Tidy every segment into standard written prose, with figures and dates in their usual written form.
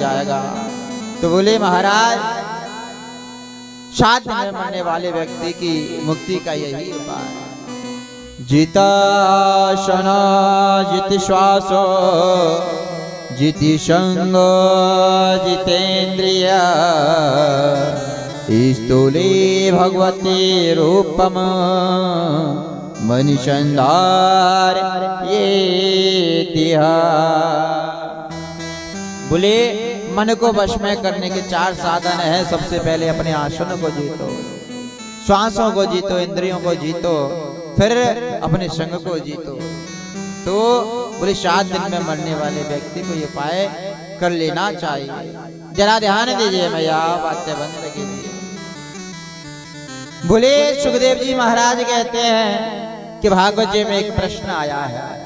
जाएगा। तो बोले महाराज 7 दिन में मरने वाले व्यक्ति की मुक्ति का यही उपाय है। जिता शना जित श्वासो जिति संग जितेन्द्रिय स्थूले भगवती रूपम मनिषंदार ये तिहा। बोले मन को वश में करने के 4 साधन है। सबसे पहले अपने आसन को जीतो, श्वासों को जीतो, इंद्रियों को जीतो, फिर अपने संग को जीतो। तो बोले 7 दिन में मरने वाले व्यक्ति को ये उपाय कर लेना चाहिए। जरा ध्यान दीजिए, मैं यहाँ बातें बंद कीजिए। बोले सुखदेव जी महाराज कहते हैं कि भागवत जी में एक प्रश्न आया है।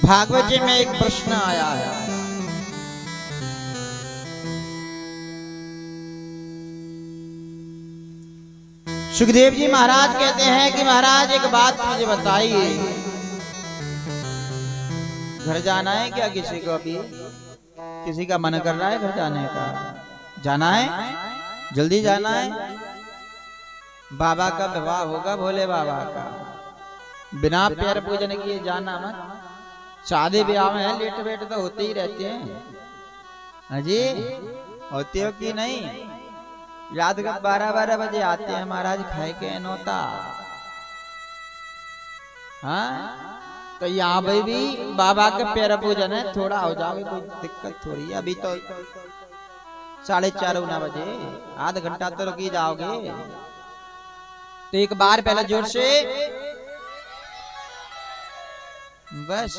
भागवत जी में एक प्रश्न आया है। सुखदेव जी महाराज कहते हैं कि महाराज एक बात मुझे बताइए, घर जाना है क्या किसी को? अभी किसी का मन कर रहा है घर जाने का? जाना है, जल्दी जाना है। बाबा का विवाह होगा, भोले बाबा का, बिना पैर पूजन किए जाना मत। शादी ब्याह में लेट वेट तो होते ही रहते हैं। हाजी होते हो कि नहीं? रात को 12-12 बजे आते हैं महाराज, खाए के नौता। हाँ तो यहाँ भाई भी बाबा के पैर पूजन है, थोड़ा हो जाओगे, कोई दिक्कत थोड़ी है। अभी तो 4:30 बजे, आधा घंटा तो रुकी जाओगे। तो एक बार पहले जोर से, बस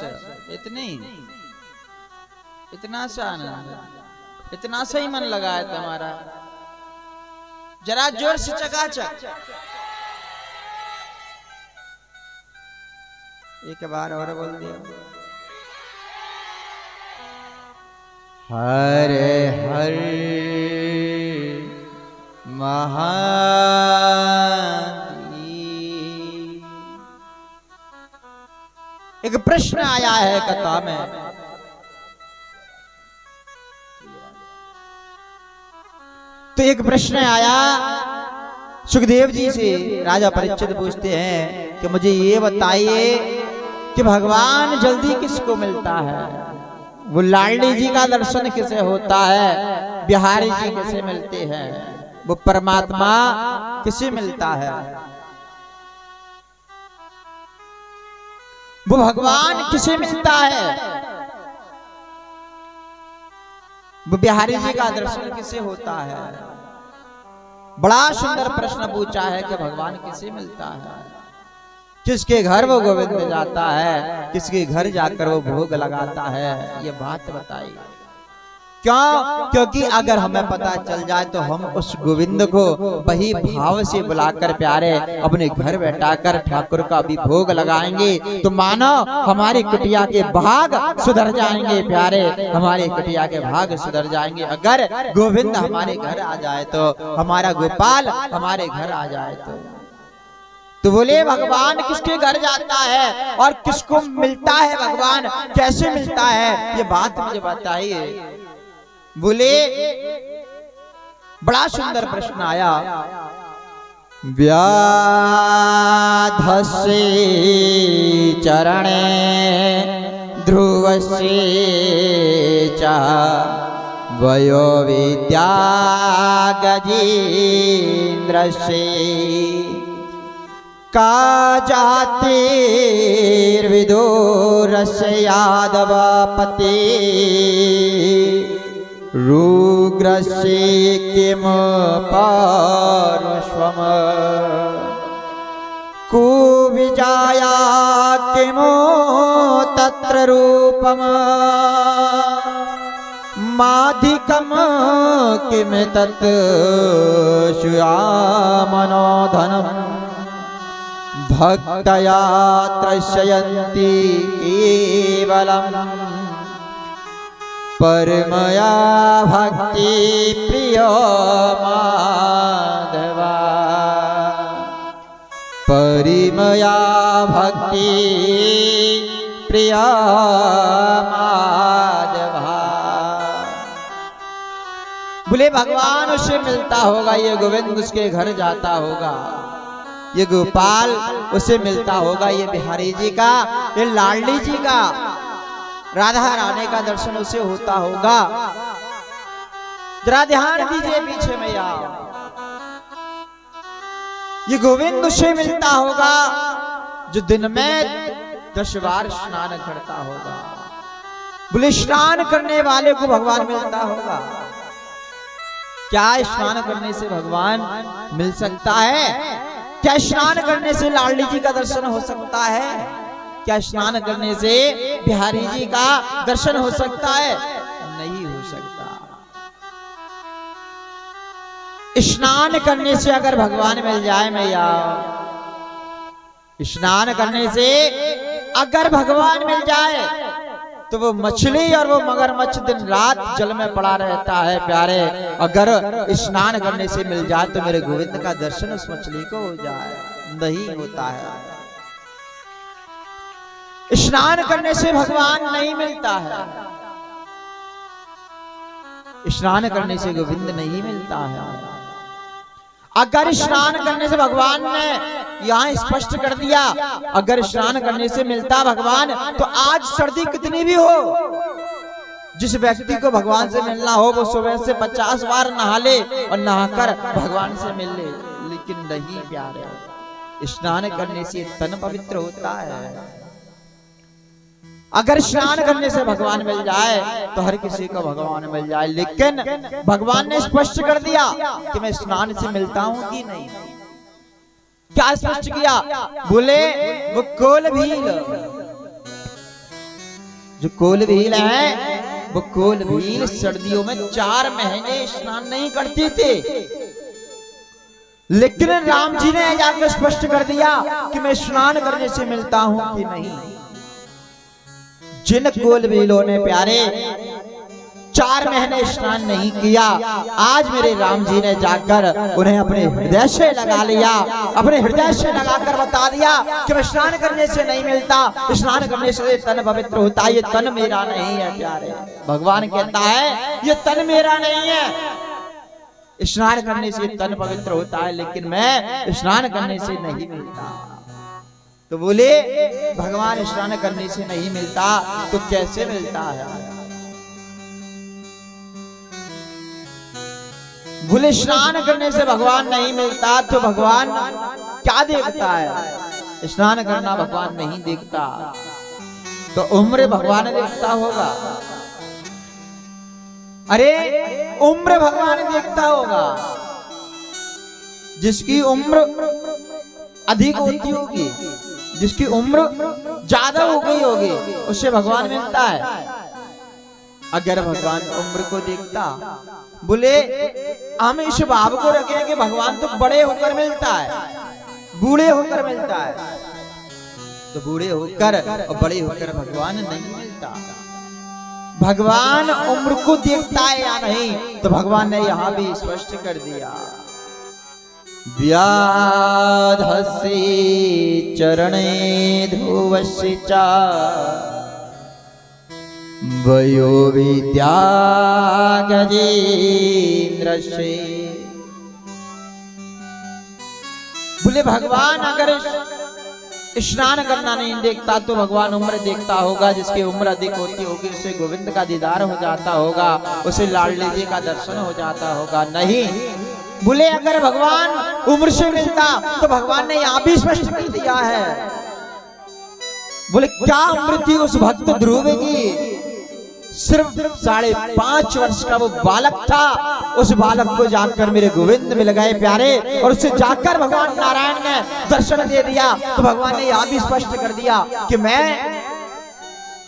इतना सा आनंद, इतना सा ही मन लगा है तुम्हारा। जरा जोर से चकाचक एक बार और बोल दिया। हरे हरे महा एक प्रश्न आया है कथा में। तो एक प्रश्न आया सुखदेव जी से। राजा परीक्षित पूछते हैं कि मुझे ये बताइए कि भगवान जल्दी किसको मिलता है? वो लाडली जी का दर्शन किसे होता है? बिहारी जी किसे मिलते हैं? वो परमात्मा किसे मिलता है? वो भगवान किसे मिलता है? वो बिहारी जी का दर्शन किसे होता है? बड़ा सुंदर प्रश्न पूछा है कि भगवान किसे मिलता है? किसके घर वो गोविंद जाता है? किसके घर जाकर वो भोग लगाता है? ये बात बताइए। क्यों? क्योंकि अगर हमें पता चल जाए तो हम उस गोविंद को वही भाव से बुलाकर प्यारे अपने घर बैठाकर ठाकुर का भी भोग लगाएंगे तो मानो हमारी कुटिया के भाग सुधर जाएंगे। प्यारे हमारे कुटिया के भाग सुधर जाएंगे अगर गोविंद हमारे घर आ जाए तो, हमारा गोपाल हमारे घर आ जाए तो बोले भगवान किसके घर जाता है और किसको मिलता है? भगवान कैसे मिलता है? ये बात मुझे बताइए। बोले बड़ा सुंदर प्रश्न आया। व्याधसे चरणे ध्रुवसे च वयो विद्या गजेन्द्रसे का जातिर्विदुरस्य यादवपते रुग्रस्य किम पार्श्वम् कुविजाया किमो तत्र रूपम् माधिकम् किम तत् श्यामनो धनम् भक्तया त्रस्यन्ति केवलम् परमया भक्ति प्रिय माधवा परिमया भक्ति प्रिय माधवा। बोले भगवान उससे मिलता होगा, ये गोविंद उसके घर जाता होगा, ये गोपाल उसे मिलता होगा, ये बिहारी जी का, ये लाडली जी का, राधा रानी का दर्शन उसे होता होगा। जरा ध्यान दीजिए पीछे मैया, ये गोविंद उसे मिलता होगा जो दिन में 10 बार स्नान करता होगा। बोले स्नान करने वाले को भगवान मिलता होगा। क्या स्नान करने से भगवान मिल सकता है? क्या स्नान करने से लाडली जी का दर्शन हो सकता है? क्या स्नान करने से बिहारी जी का दर्शन हो सकता है? नहीं हो सकता। स्नान करने से अगर भगवान मिल जाए मैया, स्नान करने से अगर भगवान मिल जाए तो वो मछली और वो मगरमच्छ दिन रात जल में पड़ा रहता है प्यारे। अगर स्नान करने से मिल जाए तो मेरे गोविंद का दर्शन उस मछली को हो जाए, नहीं होता है। स्नान करने से भगवान नहीं मिलता है, स्नान करने से गोविंद नहीं मिलता है। अगर स्नान करने से भगवान ने यहाँ स्पष्ट कर दिया, अगर स्नान करने से मिलता भगवान तो आज सर्दी कितनी भी हो, जिस व्यक्ति को भगवान से मिलना हो वो सुबह से 50 बार नहा ले और नहाकर भगवान से मिल ले, लेकिन नहीं प्यारे, स्नान करने से तन पवित्र होता है। अगर स्नान करने से भगवान मिल जाए तो हर किसी को भगवान मिल जाए, लेकिन भगवान ने स्पष्ट कर दिया कि मैं स्नान से मिलता हूं कि नहीं। क्या स्पष्ट किया? बोले वो कोल भील, जो कोल भील है वो कोल भील सर्दियों में 4 महीने स्नान नहीं करते थे, लेकिन राम जी ने जाकर स्पष्ट कर दिया कि मैं स्नान करने से मिलता हूं कि नहीं। जिन कोल भीलों ने प्यारे 4 महीने स्नान नहीं किया, आज मेरे राम जी ने जाकर उन्हें अपने हृदय से लगा लिया, अपने हृदय से लगाकर बता दिया कि मैं स्नान करने से नहीं मिलता, स्नान करने से तन पवित्र होता है, ये तन मेरा नहीं है प्यारे। भगवान कहता है ये तन मेरा नहीं है, स्नान करने से तन पवित्र होता है, लेकिन मैं स्नान करने से नहीं मिलता। तो बोले भगवान स्नान करने से नहीं मिलता तो कैसे मिलता है? बोले स्नान करने से भगवान नहीं मिलता तो भगवान क्या देखता है? स्नान करना भगवान नहीं देखता तो उम्र भगवान देखता होगा। अरे उम्र भगवान देखता होगा, जिसकी उम्र अधिक होती होगी, जिसकी उम्र ज्यादा हो गई होगी, उससे भगवान मिलता है। अगर भगवान उम्र को देखता, बोले हम इस भाव को रखें कि भगवान तो बड़े होकर मिलता है, बूढ़े होकर मिलता है, तो बूढ़े होकर और बड़े होकर भगवान नहीं मिलता। भगवान उम्र को देखता है या नहीं तो भगवान ने यहाँ भी स्पष्ट कर दिया, व्याधस्य चरणे ध्रुवस्य च वयो विद्या गजेन्द्रस्य। बोले भगवान अगर स्नान करना नहीं देखता तो भगवान उम्र देखता होगा, जिसकी उम्र अधिक होती होगी उसे गोविंद का दीदार हो जाता होगा, उसे लाडली जी का दर्शन हो जाता होगा। नहीं, बोले अगर भगवान उम्र से मिलता तो भगवान ने यहाँ भी स्पष्ट कर दिया है। बोले क्या उम्र थी उस भक्त ध्रुव की? सिर्फ 5.5 वर्ष का वो बालक था, उस बालक को जाकर मेरे गोविंद मिल गए प्यारे, और उसे जाकर भगवान नारायण ने दर्शन दे दिया। तो भगवान ने यहाँ भी स्पष्ट कर दिया कि मैं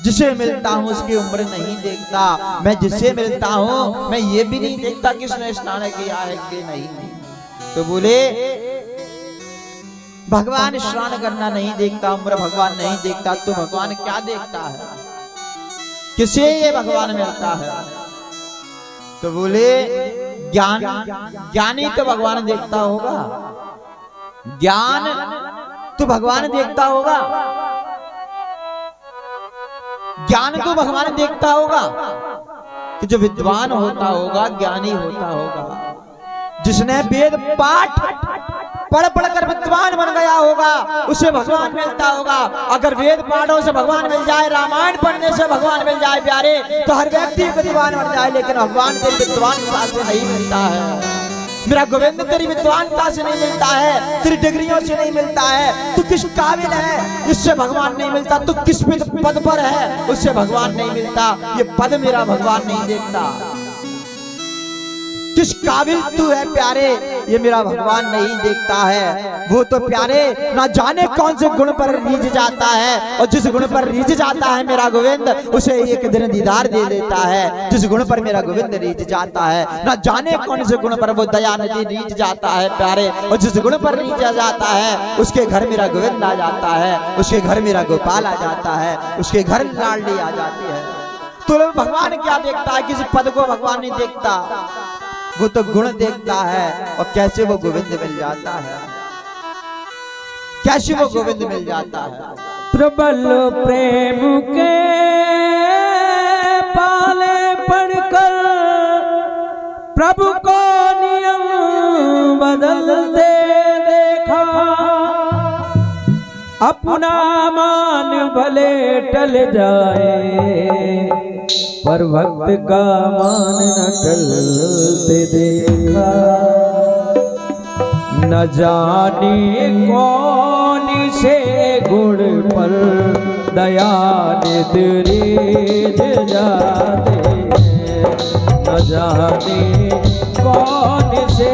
जिसे मिलता हूँ उसकी उम्र नहीं देखता, मैं जिसे मिलता हूँ मैं ये भी नहीं देखता कि उसने स्नान किया है कि नहीं। तो बोले भगवान स्नान करना नहीं देखता, उम्र भगवान नहीं देखता, तो भगवान क्या देखता है? किसे ये भगवान मिलता है? तो बोले ज्ञानी तो भगवान देखता होगा, ज्ञान तो भगवान देखता होगा, ज्ञान तो भगवान देखता होगा, कि जो विद्वान होता होगा, ज्ञानी होता होगा, जिसने वेद पाठ पढ़ पढ़कर विद्वान बन गया होगा, उसे भगवान मिलता होगा। अगर वेद पाठों से भगवान मिल जाए, रामायण पढ़ने से भगवान मिल जाए प्यारे, तो हर व्यक्ति विद्वान बन जाए। लेकिन भगवान तेरी विद्वानता से नहीं मिलता है मेरा गोविंद, तेरी विद्वानता से नहीं मिलता है, तेरी डिग्रियों से नहीं मिलता है। तू किस काबिल है, इससे भगवान नहीं मिलता। तू किस पद पर है, उससे भगवान नहीं मिलता। ये पद मेरा भगवान नहीं देखता। किस काबिल तू है प्यारे, ये मेरा भगवान नहीं देखता है। वो तो प्यारे ना जाने कौन से गुण पर रीझ जाता है, और जिस गुण पर रीझ जाता है मेरा गोविंद, उसे एक दिन दीदार दे देता है। जिस गुण पर मेरा गोविंद रीझ जाता है, ना जाने कौन से गुण पर वो दया नदी रीझ जाता है प्यारे, और जिस गुण पर रीझ जाता है उसके घर मेरा गोविंद आ जाता है, उसके घर मेरा गोपाल आ जाता है, उसके घर लाडली आ जाती है। तो भगवान क्या देखता है? किसी पद को भगवान नहीं देखता, वो तो गुण देखता है। और कैसे वो गोविंद मिल जाता है, कैसे वो गोविंद मिल जाता है। प्रबल प्रेम के पाले पढ़कर प्रभु को नियम बदलते देखा, अपना मान भले टल जाए, पर भक्त का मान न टलते देखा। न जाने कौन से गुण पर दया निद्रे जाते हैं, न जाने कौन से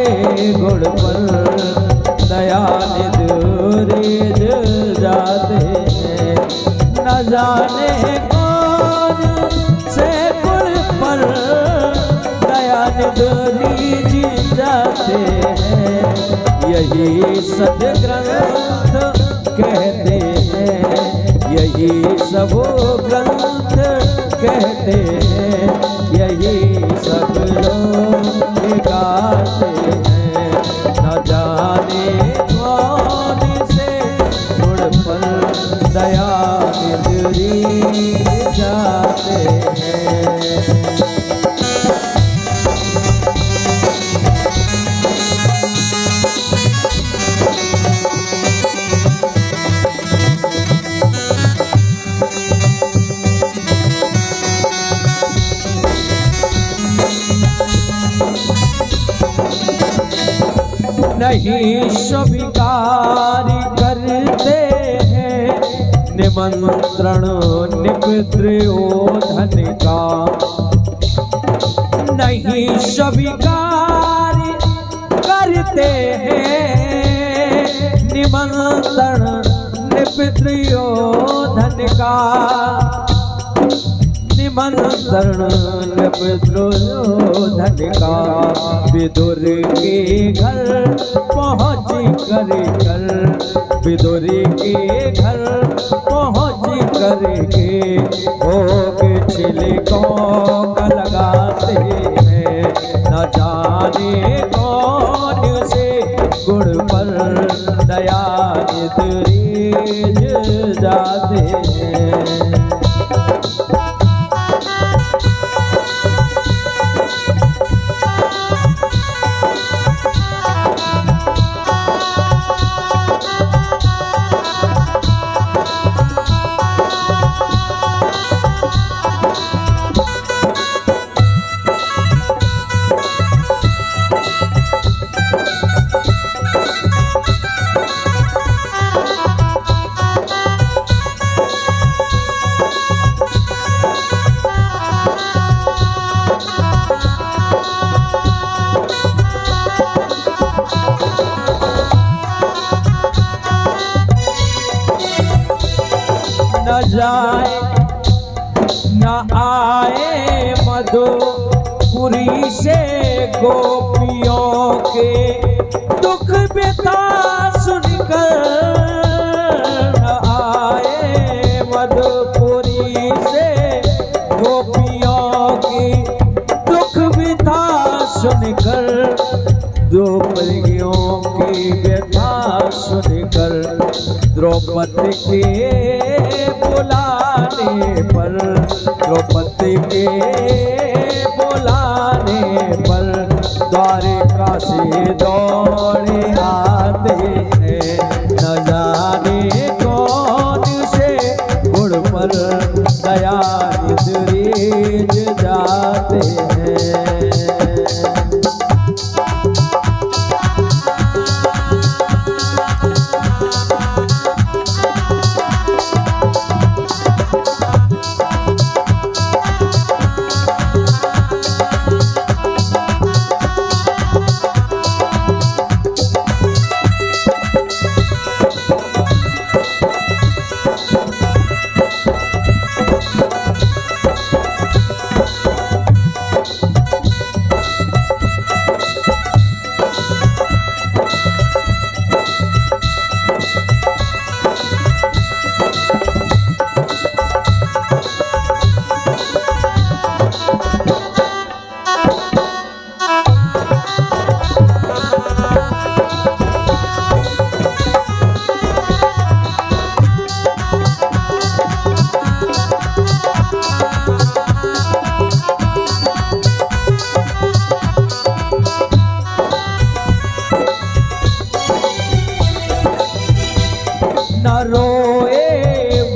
गुण पर दया निद्रे जाते हैं, न जाने कौन से गुण पर दया निद्रे जाते हैं। यही सदग्रंथ कहते हैं, यही सब ग्रंथ कहते हैं, यही सब लोग गाते हैं। न जाने कौन से गुण पर दया निद्री जाते हैं। नहीं स्वीकार करते हैं निमंत्रण निपद्योधन का, नहीं स्वीकार करते हैं निमंत्रण निपद्योधन का, निमंत्रण निपद्योधन का। विदुर के घर पहुँच कर, विदुर के घर पहुँच करके भोग छिलकों का लगाते हैं। न जाने कौन से गुण पर दया निद्रे जाते हैं। न जाए न आए मधुपुरी से गोपियों के दुख व्यथा सुनकर, न आए मधुपुरी से गोपियों की दुख व्यथा सुनकर, द्रौपदियों की व्यथा सुनकर द्रौपदी के बुलाने पर, द्रौपदी के बुलाने पर द्वारिका से दौड़े आते हैं। न जाने कौन से गुण पर दयानिधि रीझ जाते हैं।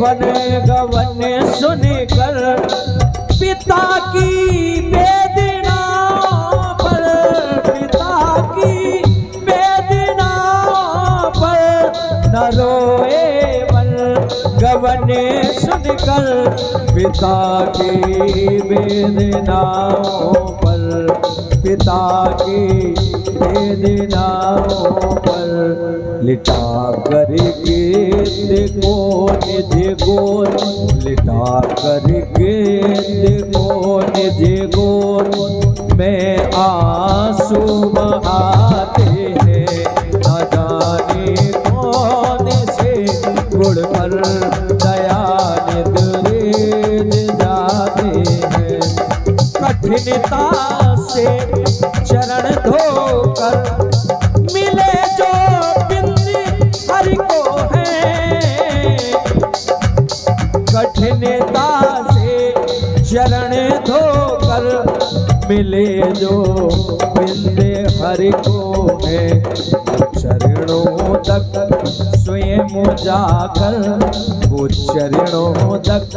वन गवन सुनकर पिता की वेदना पर, पिता की वेदना पर न रोए वन गवन सुनकर पिता की वेदनाओं पर, पिता की वेदनाओं पर लिटा कर देखो निज गोद, लिटा कर देखो निज गोद में आंसू बहाते हैं। न जाने कौन से गुण पर दयानिधि रीझ जाते हैं। कठिनता से चरण धोकर मिले जो बिंदी हरि को है, कठिनता से चरण धोकर मिले जो बिंदे हरि को है। चरणों तक स्वयं जाकर, वो चरणों तक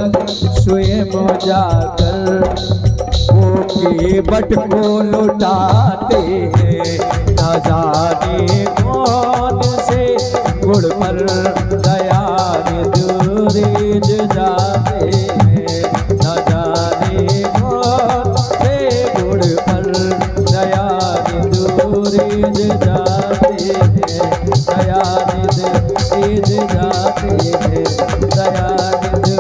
स्वयं जाकर वो के बट को लुटाते हैं। न जाने कौन से गुण पर दयानिधि रीझ जाते हैं। न जाने कौन से गुण पर दयानिधि रीझ जाते हैं। दयानिधि रीझ जाते हैं। दयानिधि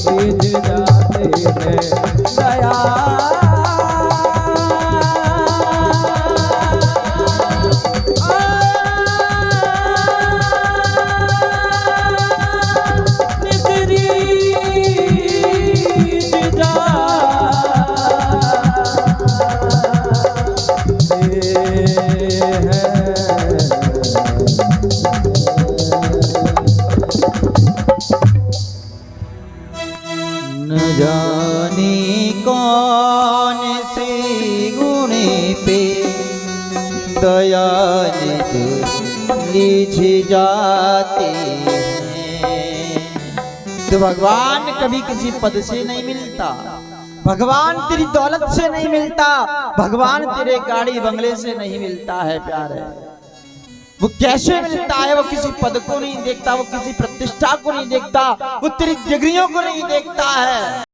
रीझ जाते हैं। दया न जाने कौन से गुण पे दयानिधि रीझ जाते हैं। तो भगवान कभी किसी पद से नहीं मिलता, भगवान तेरी दौलत से नहीं मिलता, भगवान तेरे गाड़ी बंगले से नहीं मिलता है प्यारे। वो कैसे मिलता है? वो किसी पद को नहीं देखता, वो किसी प्रतिष्ठा को नहीं देखता, वो तेरी डिग्रियों को नहीं देखता है।